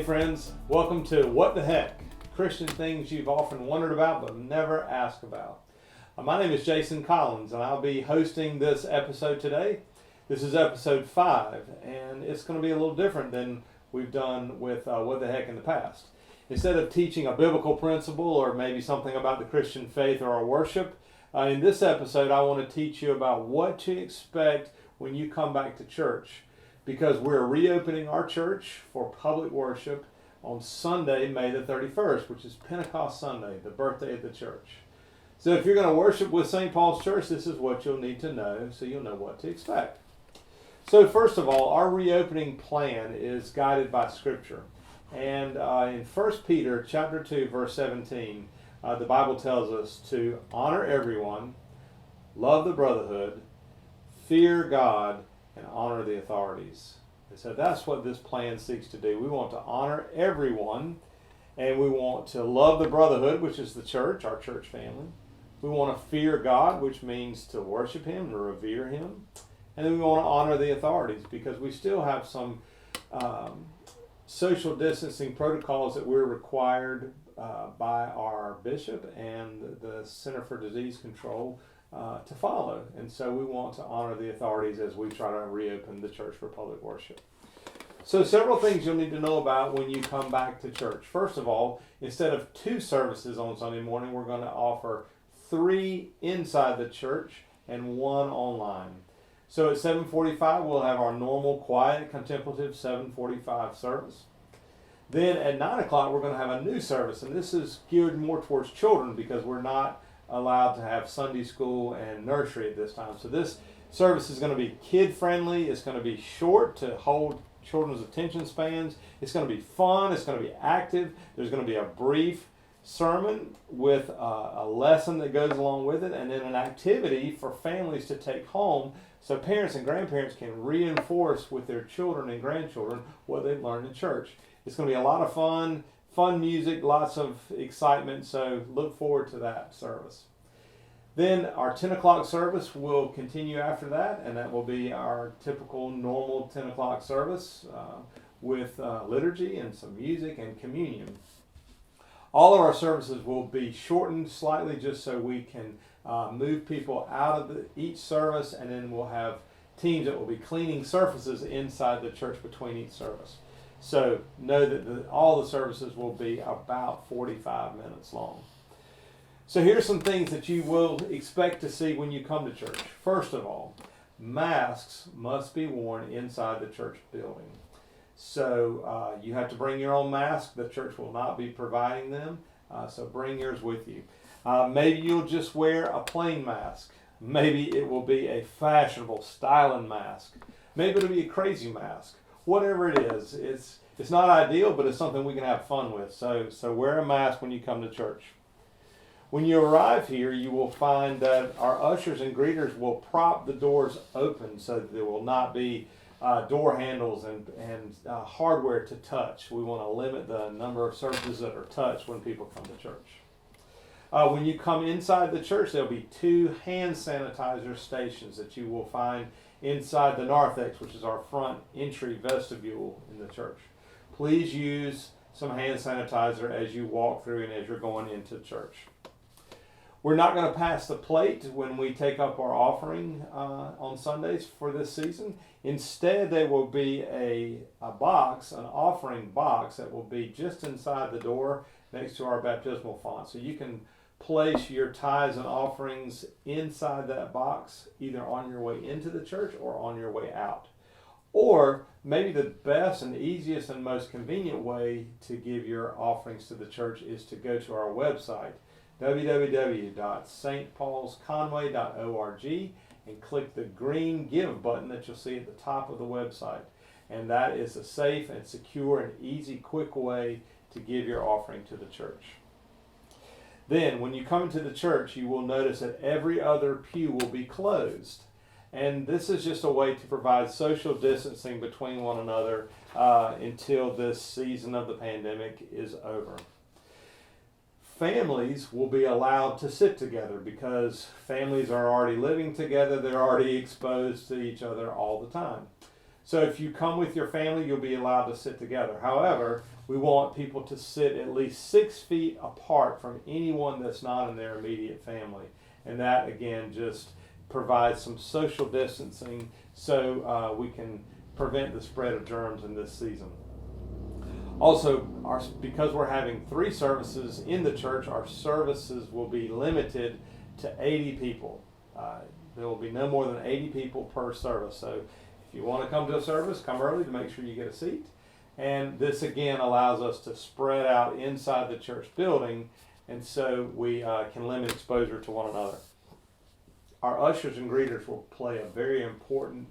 Hey friends, welcome to What the Heck? Christian things you've often wondered about but never asked about. My name is Jason Collins and I'll be hosting this episode today. This is episode 5 and it's going to be a little different than we've done with What the Heck in the past. Instead of teaching a biblical principle or maybe something about the Christian faith or our worship, in this episode I want to teach you about what to expect when you come back to church. Because we're reopening our church for public worship on Sunday, May the 31st, which is Pentecost Sunday, the birthday of the church. So if you're going to worship with St. Paul's Church, this is what you'll need to know so you'll know what to expect. So first of all, our reopening plan is guided by Scripture. And in 1 Peter chapter 2, verse 17, the Bible tells us to honor everyone, love the brotherhood, fear God, and honor the authorities. And so that's what this plan seeks to do. We want to honor everyone, and we want to love the brotherhood, which is the church, our church family. We want to fear God, which means to worship Him, to revere Him. And then we want to honor the authorities, because we still have some social distancing protocols that we're required by our bishop and the Center for Disease Control to follow. And so we want to honor the authorities as we try to reopen the church for public worship. So several things you'll need to know about when you come back to church. First of all, instead of 2 services on Sunday morning, we're going to offer 3 inside the church and 1 online. So at 7:45 we'll have our normal, quiet, contemplative 7:45 service. Then at 9 o'clock we're going to have a new service, and this is geared more towards children because we're not allowed to have Sunday school and nursery at this time. So this service is going to be kid friendly. It's going to be short to hold children's attention spans. It's going to be fun. It's going to be active. There's going to be a brief sermon with a lesson that goes along with it, and then an activity for families to take home so parents and grandparents can reinforce with their children and grandchildren what they've learned in church. It's going to be a lot of fun music, lots of excitement, so look forward to that service. Then our 10 o'clock service will continue after that, and that will be our typical normal 10 o'clock service with liturgy and some music and communion. All of our services will be shortened slightly just so we can move people out of each service, and then we'll have teams that will be cleaning surfaces inside the church between each service. So know that all the services will be about 45 minutes long. So here's some things that you will expect to see when you come to church. First of all, masks must be worn inside the church building. So you have to bring your own mask. The church will not be providing them, so bring yours with you. Maybe you'll just wear a plain mask. Maybe it will be a fashionable styling mask. Maybe it'll be a crazy mask. Whatever it is, it's not ideal, but it's something we can have fun with. So wear a mask when you come to church. When you arrive here, you will find that our ushers and greeters will prop the doors open so that there will not be door handles and hardware to touch. We want to limit the number of surfaces that are touched when people come to church. When you come inside the church, there'll be 2 hand sanitizer stations that you will find inside the narthex, which is our front entry vestibule in the church. Please use some hand sanitizer as you walk through and as you're going into church. We're not going to pass the plate when we take up our offering on Sundays for this season. Instead, there will be a box, an offering box that will be just inside the door next to our baptismal font. So you can place your tithes and offerings inside that box, either on your way into the church or on your way out. Or maybe the best and easiest and most convenient way to give your offerings to the church is to go to our website, www.stpaulsconway.org, and click the green Give button that you'll see at the top of the website. And that is a safe and secure and easy, quick way to give your offering to the church. Then, when you come into the church, you will notice that every other pew will be closed. And this is just a way to provide social distancing between one another until this season of the pandemic is over. Families will be allowed to sit together because families are already living together. They're already exposed to each other all the time. So if you come with your family, you'll be allowed to sit together. However, we want people to sit at least 6 feet apart from anyone that's not in their immediate family. And that, again, just provides some social distancing so we can prevent the spread of germs in this season. Also, because we're having 3 services in the church, our services will be limited to 80 people. There will be no more than 80 people per service. So if you want to come to a service, come early to make sure you get a seat. And this again allows us to spread out inside the church building, and so we can limit exposure to one another. Our ushers and greeters will play a very important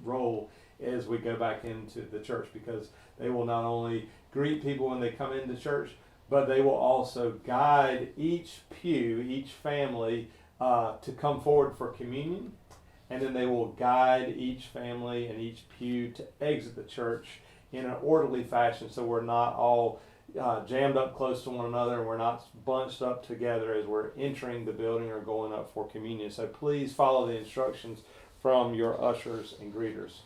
role as we go back into the church, because they will not only greet people when they come into church, but they will also guide each pew, each family to come forward for communion, and then they will guide each family and each pew to exit the church in an orderly fashion, so we're not all jammed up close to one another, and we're not bunched up together as we're entering the building or going up for communion. So please follow the instructions from your ushers and greeters.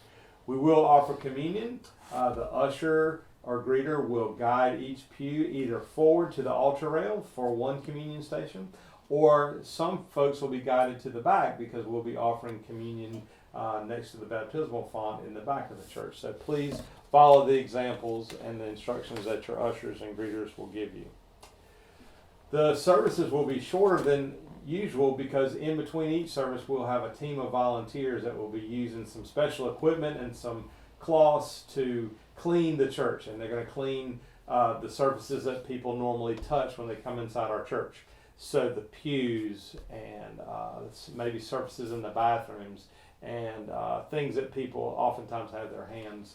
We will offer communion. The usher or greeter will guide each pew either forward to the altar rail for one communion station, or some folks will be guided to the back because we'll be offering communion next to the baptismal font in the back of the church. So please follow the examples and the instructions that your ushers and greeters will give you. The services will be shorter than usual because in between each service we'll have a team of volunteers that will be using some special equipment and some cloths to clean the church, and they're going to clean the surfaces that people normally touch when they come inside our church. So the pews and maybe surfaces in the bathrooms and things that people oftentimes have their hands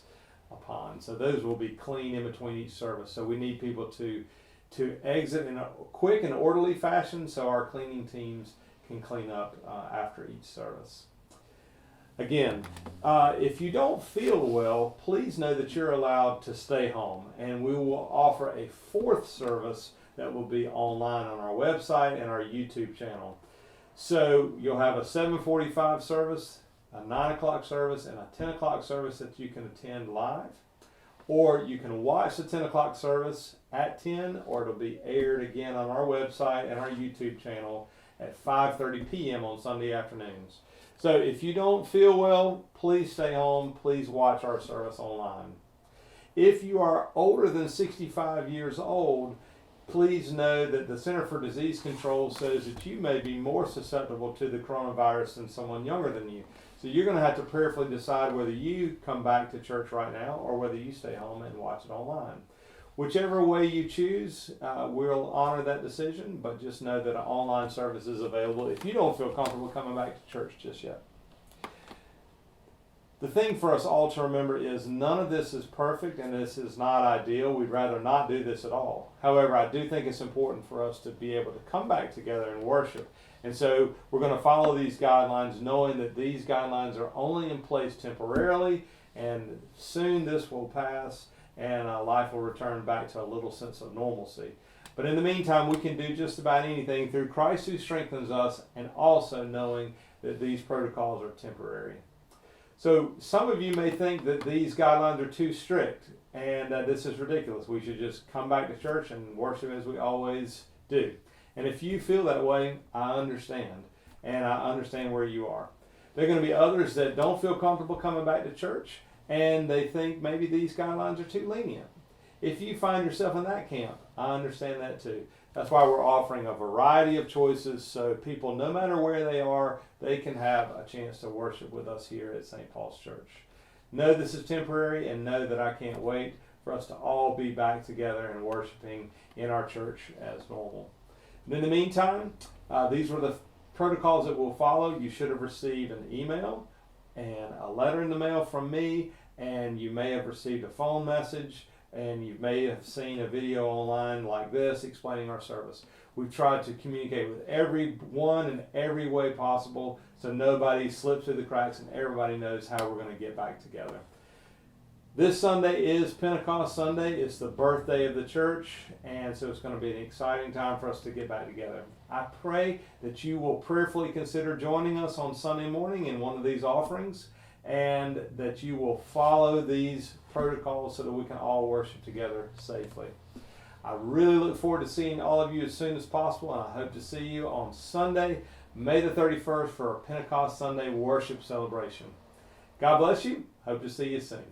upon. So those will be clean in between each service. So we need people to exit in a quick and orderly fashion so our cleaning teams can clean up after each service. Again, if you don't feel well, please know that you're allowed to stay home, and we will offer a 4th service that will be online on our website and our YouTube channel. So you'll have a 7:45 service, a 9 o'clock service, and a 10 o'clock service that you can attend live. Or you can watch the 10 o'clock service at 10, or it'll be aired again on our website and our YouTube channel at 5:30 p.m. on Sunday afternoons. So if you don't feel well, please stay home. Please watch our service online. If you are older than 65 years old, please know that the Center for Disease Control says that you may be more susceptible to the coronavirus than someone younger than you. So you're going to have to prayerfully decide whether you come back to church right now or whether you stay home and watch it online. Whichever way you choose, we'll honor that decision, but just know that an online service is available if you don't feel comfortable coming back to church just yet. The thing for us all to remember is none of this is perfect and this is not ideal. We'd rather not do this at all. However, I do think it's important for us to be able to come back together and worship. And so we're going to follow these guidelines, knowing that these guidelines are only in place temporarily, and soon this will pass and life will return back to a little sense of normalcy. But in the meantime, we can do just about anything through Christ who strengthens us, and also knowing that these protocols are temporary. So some of you may think that these guidelines are too strict and that this is ridiculous. We should just come back to church and worship as we always do. And if you feel that way, I understand. And I understand where you are. There are going to be others that don't feel comfortable coming back to church, and they think maybe these guidelines are too lenient. If you find yourself in that camp, I understand that too. That's why we're offering a variety of choices so people, no matter where they are, they can have a chance to worship with us here at St. Paul's Church. Know this is temporary, and know that I can't wait for us to all be back together and worshiping in our church as normal. And in the meantime, these were the protocols that we'll follow. You should have received an email and a letter in the mail from me, and you may have received a phone message, and you may have seen a video online like this explaining our service. We've tried to communicate with everyone in every way possible so nobody slips through the cracks and everybody knows how we're going to get back together. This Sunday is Pentecost Sunday. It's the birthday of the church, and so it's going to be an exciting time for us to get back together. I pray that you will prayerfully consider joining us on Sunday morning in one of these offerings, and that you will follow these protocols so that we can all worship together safely. I really look forward to seeing all of you as soon as possible, and I hope to see you on Sunday, May the 31st, for our Pentecost Sunday worship celebration. God bless you. Hope to see you soon.